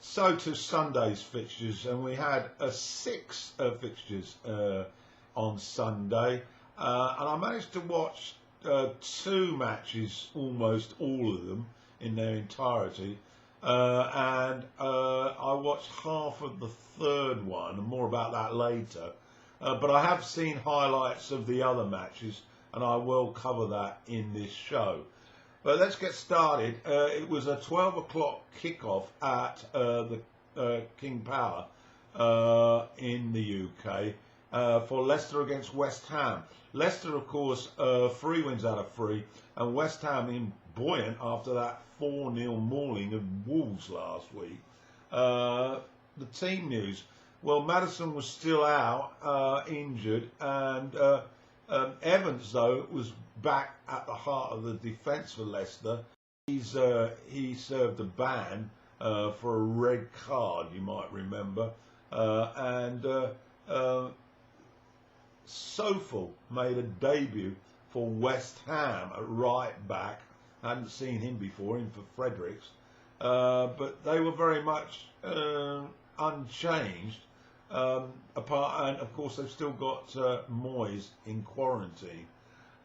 So to Sunday's fixtures, and we had six fixtures on Sunday, and I managed to watch two matches, almost all of them in their entirety, and I watched half of the third one, and more about that later. But I have seen highlights of the other matches, and I will cover that in this show. But let's get started. It was a 12 o'clock kickoff at the King Power in the UK for Leicester against West Ham. Leicester, of course, 3 wins out of 3, and West Ham in buoyant after that 4-0 mauling of Wolves last week. The team news. Well, Maddison was still out, injured, and Evans, though, was back at the heart of the defence for Leicester. He served a ban for a red card, you might remember, and Sofel made a debut for West Ham at right back. I hadn't seen him before, in for Fredericks, but they were very much unchanged. Apart, and of course they've still got Moyes in quarantine.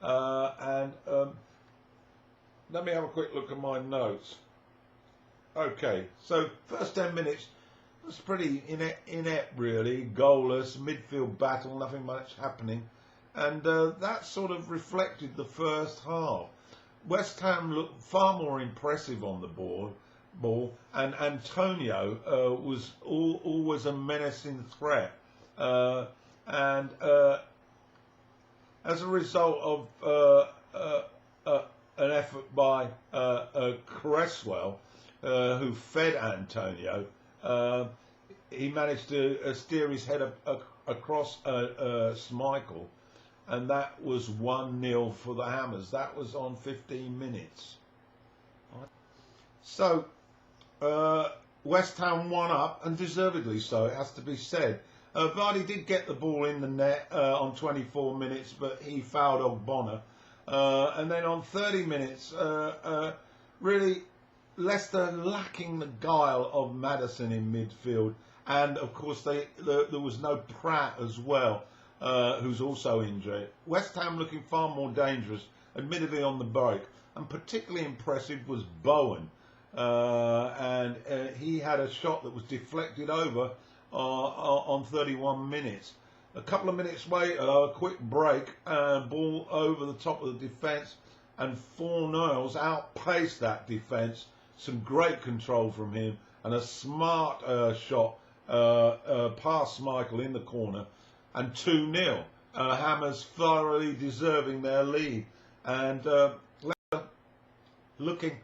Let me have a quick look at my notes. Okay, so first 10 minutes was pretty inept really, goalless, midfield battle, nothing much happening, and that sort of reflected the first half. West Ham looked far more impressive on the ball, and Antonio was always a menacing threat, and as a result of an effort by Cresswell, who fed Antonio, he managed to steer his head across Schmeichel, and that was 1-0 for the Hammers. That was on 15 minutes. So West Ham won up, and deservedly so, it has to be said. Vardy did get the ball in the net on 24 minutes, but he fouled Ogbonna. And then on 30 minutes, really Leicester lacking the guile of Maddison in midfield. And of course there was no Pratt as well, who's also injured. West Ham looking far more dangerous, admittedly on the break. And particularly impressive was Bowen. And he had a shot that was deflected over on 31 minutes. A couple of minutes later, a quick break, ball over the top of the defence, and Fornals outpaced that defence. Some great control from him, and a smart shot past Schmeichel in the corner, and 2-0. Hammers thoroughly deserving their lead, and looking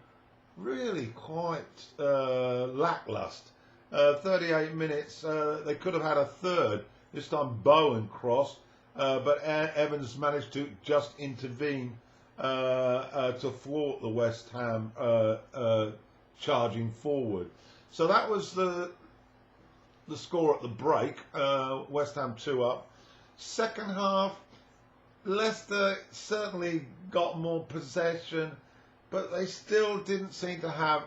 really quite lacklustre. 38 minutes, they could have had a third. This time Bowen crossed, but Evans managed to just intervene to thwart the West Ham charging forward. So that was the score at the break. West Ham 2 up. Second half, Leicester certainly got more possession, but they still didn't seem to have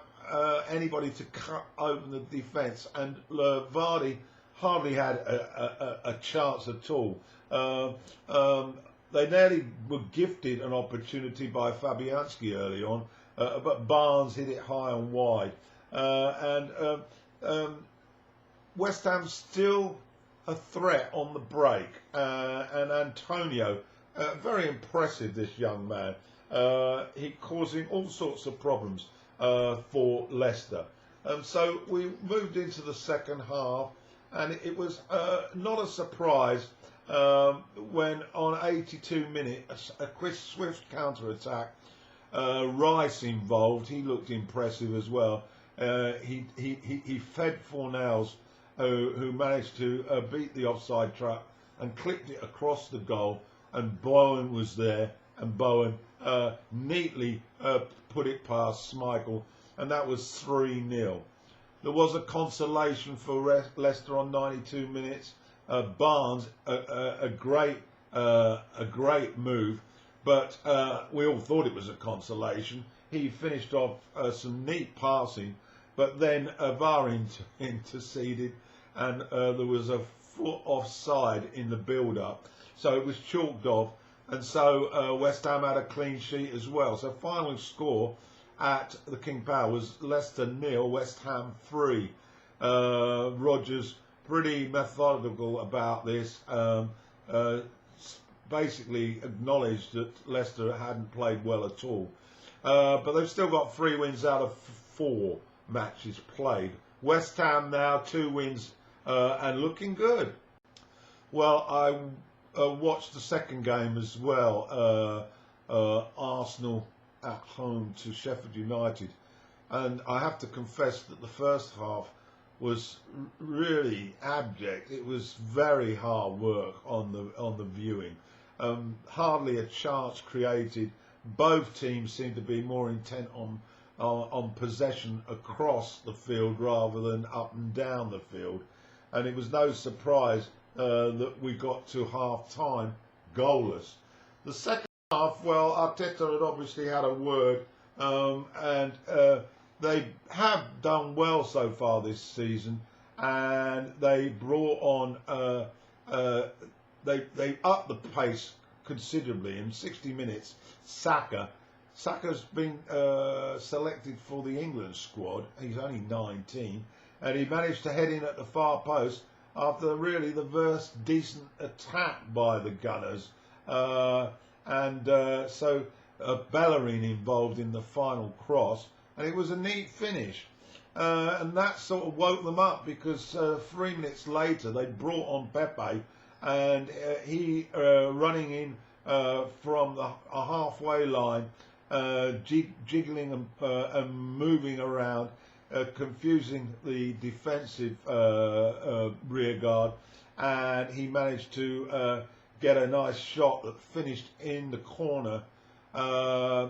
anybody to cut open the defence, and Vardy hardly had a chance at all. They nearly were gifted an opportunity by Fabianski early on, but Barnes hit it high and wide. West Ham still a threat on the break, and Antonio, very impressive, this young man. He causing all sorts of problems for Leicester. So we moved into the second half, and it was not a surprise when on 82 minutes a Chris Swift counter-attack, Rice involved. He looked impressive as well. He fed Fornals, who managed to beat the offside trap and clipped it across the goal, and Bowen was there, and Bowen neatly put it past Schmeichel, and that was 3-0. There was a consolation for Leicester on 92 minutes. Barnes, a great move, but we all thought it was a consolation. He finished off some neat passing but then VAR interceded, and there was a foot offside in the build-up, so it was chalked off, and so West Ham had a clean sheet as well. So final score at the King Power was Leicester 0, West Ham 3. Rodgers pretty methodical about this. Basically acknowledged that Leicester hadn't played well at all. But they've still got 3 wins out of 4 matches played. West Ham now 2 wins and looking good. Well, I watched the second game as well. Arsenal at home to Sheffield United. And I have to confess that the first half was really abject. It was very hard work on the viewing. Hardly a chance created. Both teams seemed to be more intent on possession across the field rather than up and down the field. And it was no surprise that we got to half-time goalless. The second half, well, Arteta had obviously had a word, and they have done well so far this season, and they brought on, they upped the pace considerably. In 60 minutes, Saka's been selected for the England squad. He's only 19, and he managed to head in at the far post after really the first decent attack by the Gunners. So Bellerin involved in the final cross, and it was a neat finish. And that sort of woke them up, because 3 minutes later they brought on Pepe, and he running in from a halfway line, jiggling and moving around, confusing the defensive rear guard, and he managed to get a nice shot that finished in the corner. The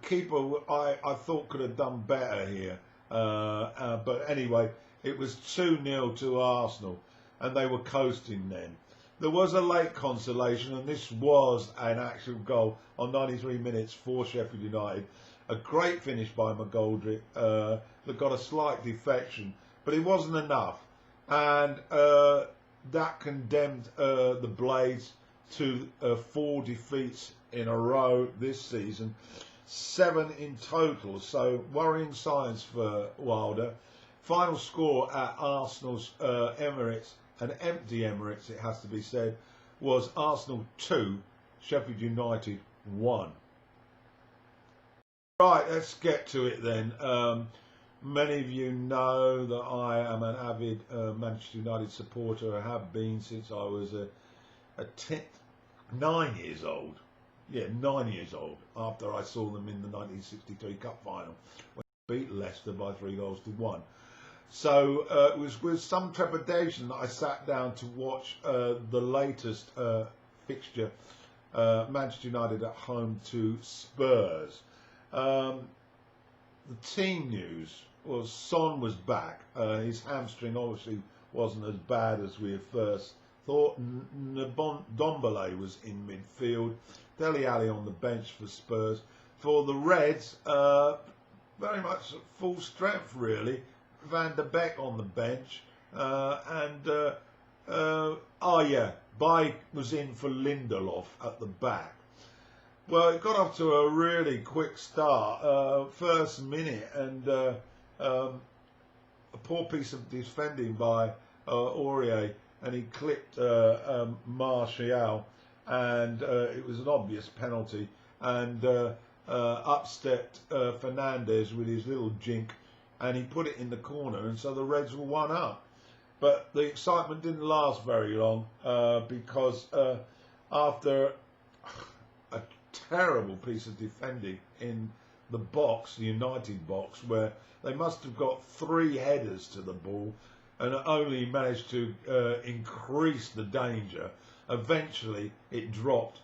keeper, I thought, could have done better here. But anyway, it was 2-0 to Arsenal, and they were coasting then. There was a late consolation, and this was an actual goal on 93 minutes for Sheffield United. A great finish by McGoldrick that got a slight defection, but it wasn't enough. And that condemned the Blades to 4 defeats in a row this season. 7 in total, so worrying signs for Wilder. Final score at Arsenal's Emirates, an empty Emirates it has to be said, was Arsenal 2, Sheffield United 1. Right, let's get to it then. Many of you know that I am an avid Manchester United supporter. I have been since I was 9 years old. Yeah, 9 years old, after I saw them in the 1963 Cup final, when they beat Leicester by 3-1. So it was with some trepidation that I sat down to watch the latest fixture, Manchester United at home to Spurs. The team news was Son was back. His hamstring obviously wasn't as bad as we had first thought. Ndombele was in midfield. Dele Alli on the bench for Spurs. For the Reds, very much at full strength really. Van der Beek on the bench, Baye was in for Lindelof at the back. Well, it got off to a really quick start, first minute, and a poor piece of defending by Aurier, and he clipped Martial, and it was an obvious penalty, and up stepped Fernandes with his little jink, and he put it in the corner, and so the Reds were 1-up. But the excitement didn't last very long, because after a terrible piece of defending in the box, the United box, where they must have got 3 headers to the ball and only managed to increase the danger, eventually it dropped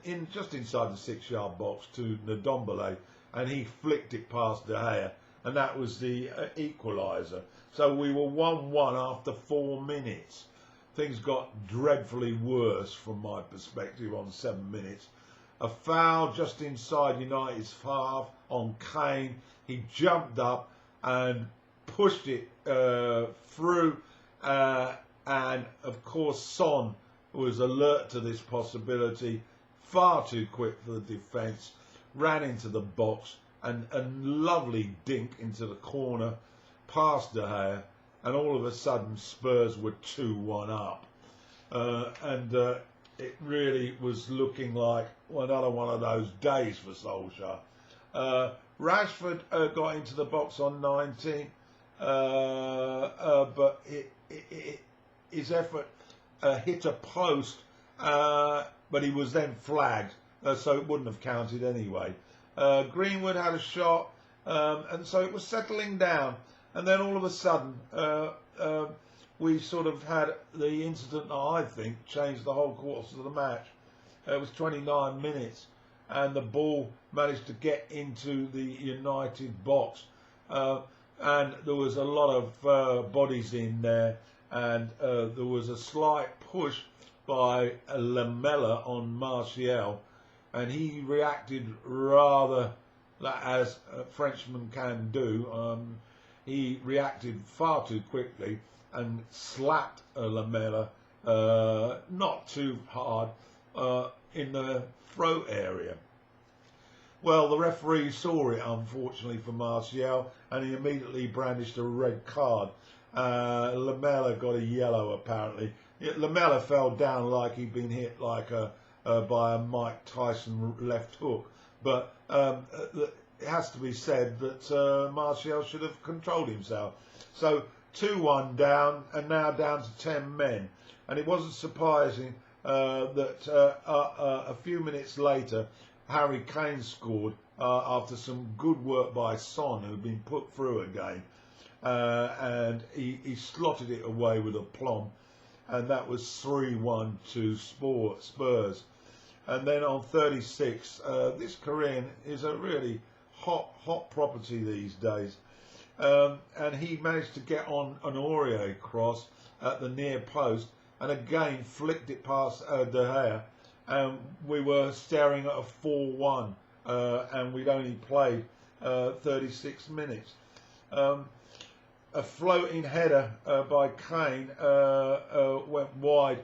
in just inside the 6-yard box to Ndombele, and he flicked it past De Gea, and that was the equaliser. So we were 1-1 after 4 minutes. Things got dreadfully worse from my perspective on 7 minutes. A foul just inside United's half on Kane. He jumped up and pushed it through. And of course, Son was alert to this possibility, far too quick for the defence, ran into the box, and a lovely dink into the corner, past De Gea, and all of a sudden Spurs were 2-1 up. It really was looking like another one of those days for Solskjaer. Rashford got into the box on 19, but his effort hit a post, but he was then flagged, so it wouldn't have counted anyway. Greenwood had a shot, and so it was settling down. And then all of a sudden, we sort of had the incident that I think changed the whole course of the match. It was 29 minutes, and the ball managed to get into the United box. And there was a lot of bodies in there, and there was a slight push by Lamela on Martial, and he reacted rather as a Frenchman can do. He reacted far too quickly and slapped Lamela, not too hard, in the throat area. Well, the referee saw it, unfortunately for Martial, and he immediately brandished a red card. Lamela got a yellow, apparently. Lamela fell down like he'd been hit by a Mike Tyson left hook. But it has to be said that Martial should have controlled himself. So 2-1 down, and now down to 10 men. And it wasn't surprising that a few minutes later, Harry Kane scored after some good work by Son, who had been put through again. And he slotted it away with aplomb. And that was 3-1 to Spurs. And then on 36, this Korean is a really hot property these days. And he managed to get on an Aurier cross at the near post, and again flicked it past De Gea. And we were staring at a 4-1, and we'd only played 36 minutes. A floating header by Kane went wide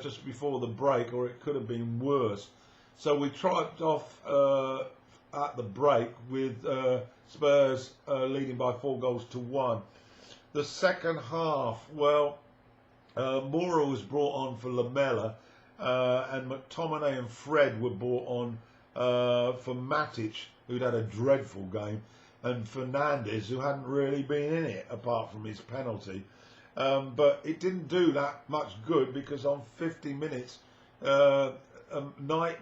just before the break, or it could have been worse. So we triped off at the break with Spurs leading by 4-1. The second half, well, Moura was brought on for Lamela, and McTominay and Fred were brought on for Matic, who'd had a dreadful game, and Fernandes, who hadn't really been in it apart from his penalty. But it didn't do that much good, because on 50 minutes, a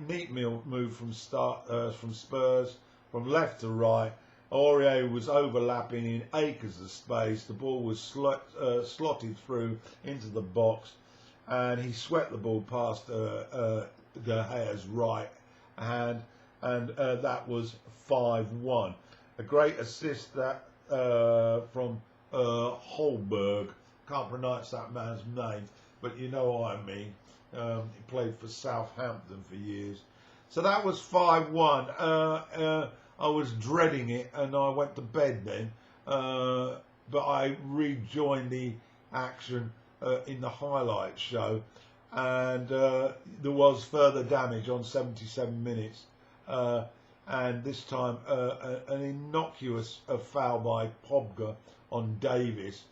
neat move from Spurs from left to right. Aurier was overlapping in acres of space. The ball was slotted through into the box, and he swept the ball past De Gea's right hand, and that was 5-1. A great assist that from Holberg. Can't pronounce that man's name, but you know what I mean. He played for Southampton for years. So that was 5-1. I was dreading it, and I went to bed then. But I rejoined the action in the highlight show, and there was further damage on 77 minutes. And this time an innocuous foul by Pogba on Davis,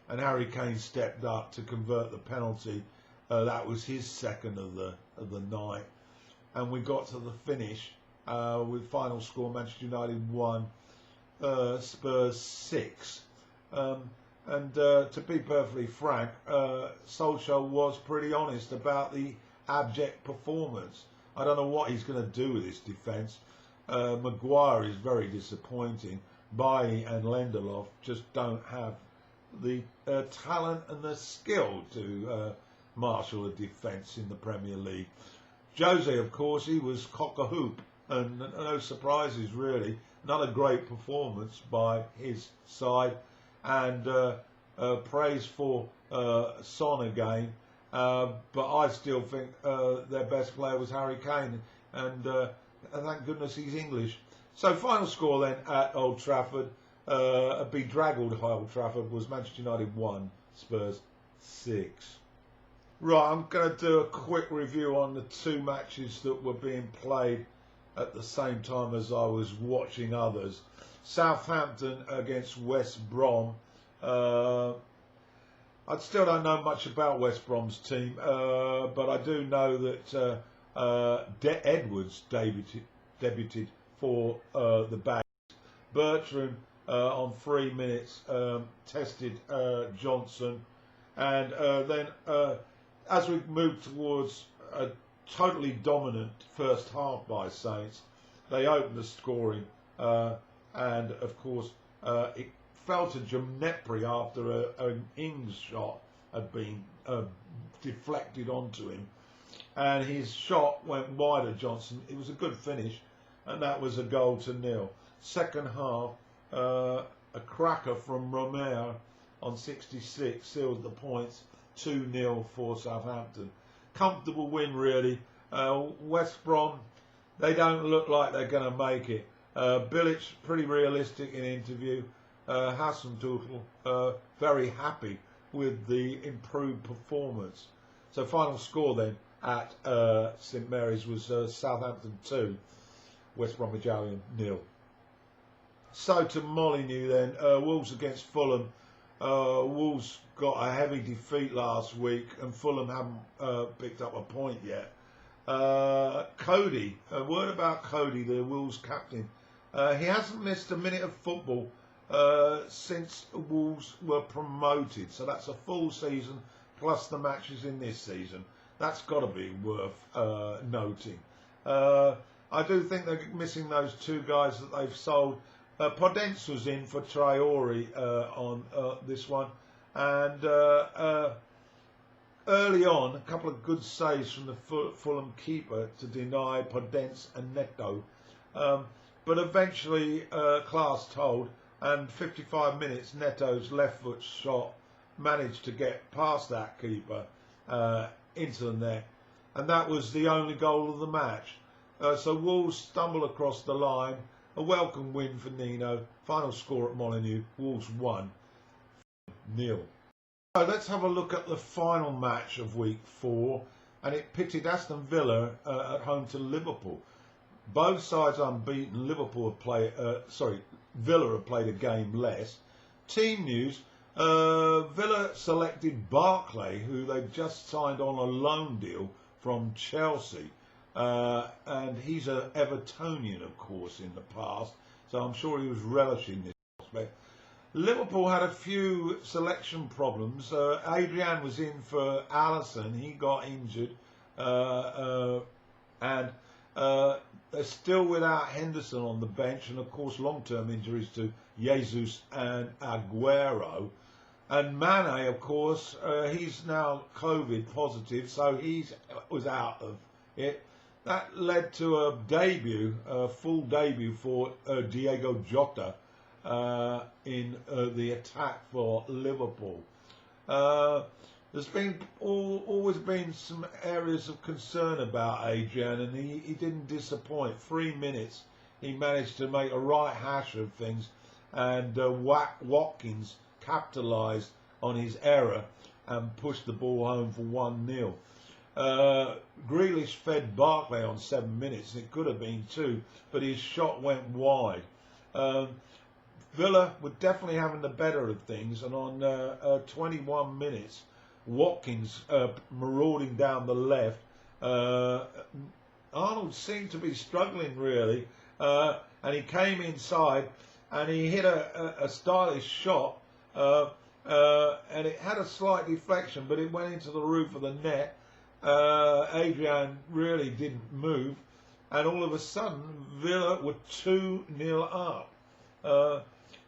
and Harry Kane stepped up to convert the penalty. That was his second of the night, and we got to the finish with final score: Manchester United 1, Spurs 6. And to be perfectly frank, Solskjaer was pretty honest about the abject performance. I don't know what he's going to do with this defence. Maguire is very disappointing. Bailly and Lindelof just don't have the talent and the skill to marshal a defence in the Premier League. Jose, of course, he was cock-a-hoop, and no surprises really. Another great performance by his side, and praise for Son again. But I still think their best player was Harry Kane, and thank goodness he's English. So final score then at Old Trafford: a bedraggled Old Trafford was Manchester United 1, Spurs 6. Right, I'm going to do a quick review on the two matches that were being played at the same time as I was watching others. Southampton against West Brom. I still don't know much about West Brom's team, but I do know that Edwards debuted for the Bags. Bertrand on 3 minutes tested Johnson, and then as we moved towards a totally dominant first half by Saints, they opened the scoring, and of course it fell to Djemnepri after an Ings shot had been deflected onto him, and his shot went wide of Johnson. It was a good finish, and that was a 1-0. Second half, a cracker from Romero on 66 sealed the points, 2-0 for Southampton. Comfortable win, really. West Brom, they don't look like they're going to make it. Bilic, pretty realistic in interview. Hasenhüttl, very happy with the improved performance. So final score then at St Mary's was Southampton 2, West Bromwich Albion 0. So to Molineux then, Wolves against Fulham. Wolves got a heavy defeat last week, and Fulham haven't picked up a point yet. Cody, a word about Cody, the Wolves captain. He hasn't missed a minute of football since Wolves were promoted, so that's a full season plus the matches in this season. That's got to be worth noting. I do think they're missing those two guys that they've sold. Podence was in for Traore on this one, and early on, a couple of good saves from the Fulham keeper to deny Podence and Neto, but eventually class told, and 55 minutes Neto's left foot shot managed to get past that keeper into the net, and that was the only goal of the match. So Wolves stumble across the line. A welcome win for Nino. Final score at Molineux, Wolves 1, 0. So let's have a look at the final match of week 4, and it pitted Aston Villa at home to Liverpool. Both sides unbeaten. Villa have played a game less. Team news: Villa selected Barclay, who they've just signed on a loan deal from Chelsea. And he's an Evertonian, of course, in the past, so I'm sure he was relishing this prospect. Liverpool had a few selection problems. Adrian was in for Alisson. He got injured, and they're still without Henderson on the bench, and of course long-term injuries to Jesus and Aguero. And Mane, of course, he's now COVID positive, so he was out of it. That led to a full debut for Diego Jota in the attack for Liverpool. There's been always been some areas of concern about Adrian, and he didn't disappoint. 3 minutes, he managed to make a right hash of things, and Watkins capitalised on his error and pushed the ball home for 1-0. Grealish fed Barclay on 7 minutes, and it could have been 2, but his shot went wide. Villa were definitely having the better of things, and on 21 minutes, Watkins marauding down the left. Arnold seemed to be struggling really, and he came inside and he hit a stylish shot, and it had a slight deflection, but it went into the roof of the net. Adrian really didn't move, and all of a sudden Villa were 2-0 up.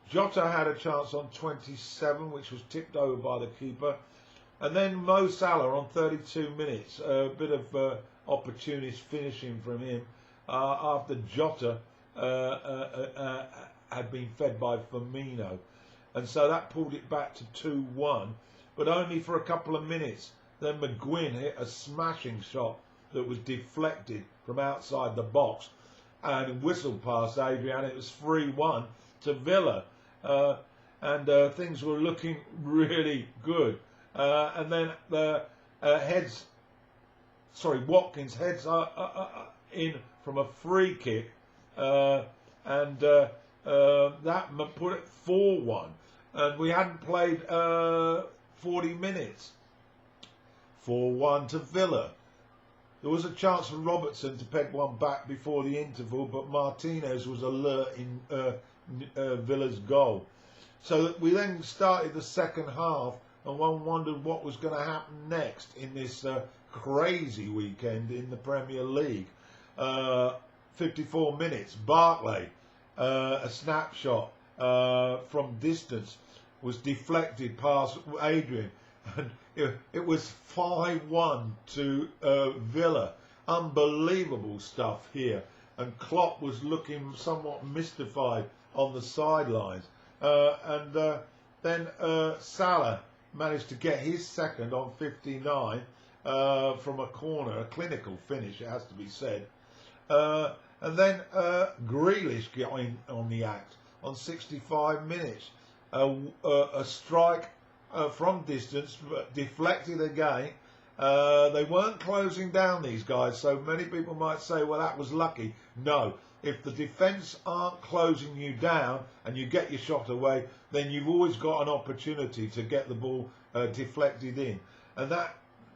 Jota had a chance on 27, which was tipped over by the keeper, and then Mo Salah on 32 minutes, a bit of opportunist finishing from him after Jota had been fed by Firmino, and so that pulled it back to 2-1, but only for a couple of minutes. Then McGuinn hit a smashing shot that was deflected from outside the box and whistled past Adrian. It was 3-1 to Villa. and things were looking really good. And then Watkins heads in from a free kick, and that put it 4-1. And we hadn't played 40 minutes. 4-1 to Villa. There was a chance for Robertson to peg one back before the interval, but Martinez was alert in Villa's goal. So we then started the second half, and one wondered what was going to happen next in this crazy weekend in the Premier League. 54 minutes, Barkley, a snapshot from distance, was deflected past Adrian, and it was 5-1 to Villa. Unbelievable stuff here, and Klopp was looking somewhat mystified on the sidelines. Then Salah managed to get his second on 59 from a corner, a clinical finish, it has to be said. And then Grealish got in on the act on 65 minutes. A strike from distance, but deflected again. They weren't closing down, these guys, so many people might say, well, that was lucky. No, if the defence aren't closing you down and you get your shot away, then you've always got an opportunity to get the ball deflected in. And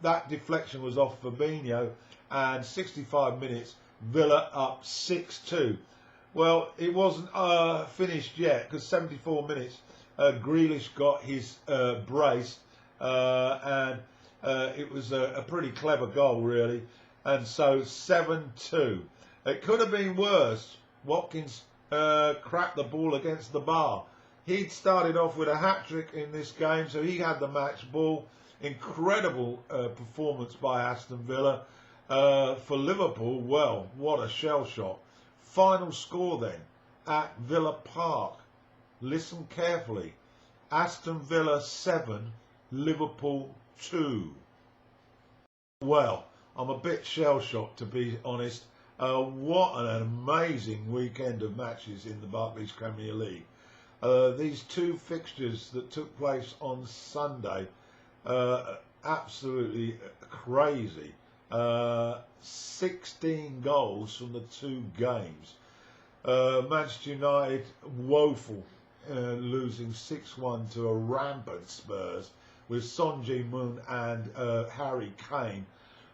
that deflection was off Fabinho, and 65 minutes, Villa up 6-2. Well, it wasn't finished yet, because 74 minutes, Grealish got his brace, and it was a pretty clever goal, really. And so 7-2. It could have been worse. Watkins cracked the ball against the bar. He'd started off with a hat-trick in this game, so he had the match ball. Incredible performance by Aston Villa. For Liverpool, well, what a shell shock. Final score then at Villa Park. Listen carefully. Aston Villa 7, Liverpool 2. Well, I'm a bit shell shocked, to be honest. What an amazing weekend of matches in the Barclays Premier League. These two fixtures that took place on Sunday, absolutely crazy. 16 goals from the two games. Manchester United woeful, losing 6-1 to a rampant Spurs, with Son Ji-Moon and Harry Kane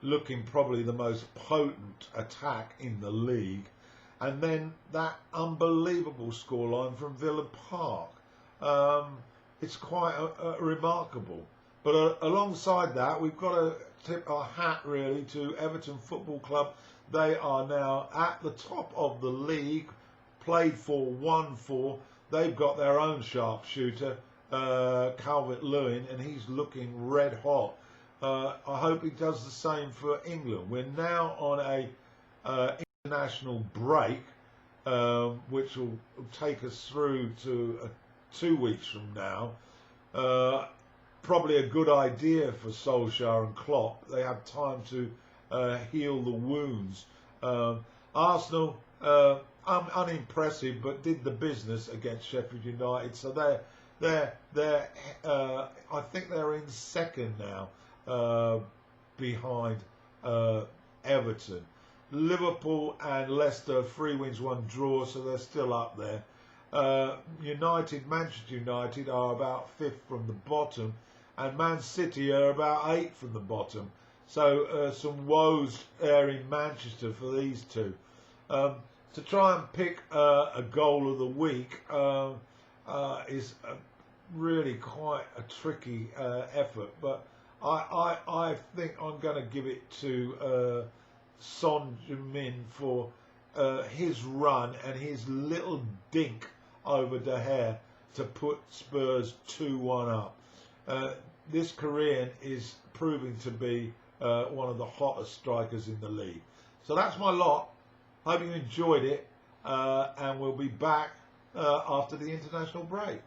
looking probably the most potent attack in the league. And then that unbelievable scoreline from Villa Park. It's quite remarkable. But alongside that, we've got to tip our hat really to Everton Football Club. They are now at the top of the league, played for, won for. They've got their own sharpshooter, Calvert-Lewin, and he's looking red hot. I hope he does the same for England. We're now on a international break, which will take us through to 2 weeks from now. Probably a good idea for Solskjaer and Klopp. They have time to heal the wounds. Arsenal, unimpressive, but did the business against Sheffield United. So they're I think they're in second now, behind Everton. Liverpool and Leicester, 3 wins, 1 draw, so they're still up there. Manchester United are about 5th from the bottom, and Man City are about 8th from the bottom. So some woes there in Manchester for these two. To try and pick a goal of the week is really quite a tricky effort, but I think I'm going to give it to Son Heung-min for his run and his little dink over De Gea to put Spurs 2-1 up. This Korean is proving to be one of the hottest strikers in the league. So that's my lot. Hope you enjoyed it, and we'll be back after the international break.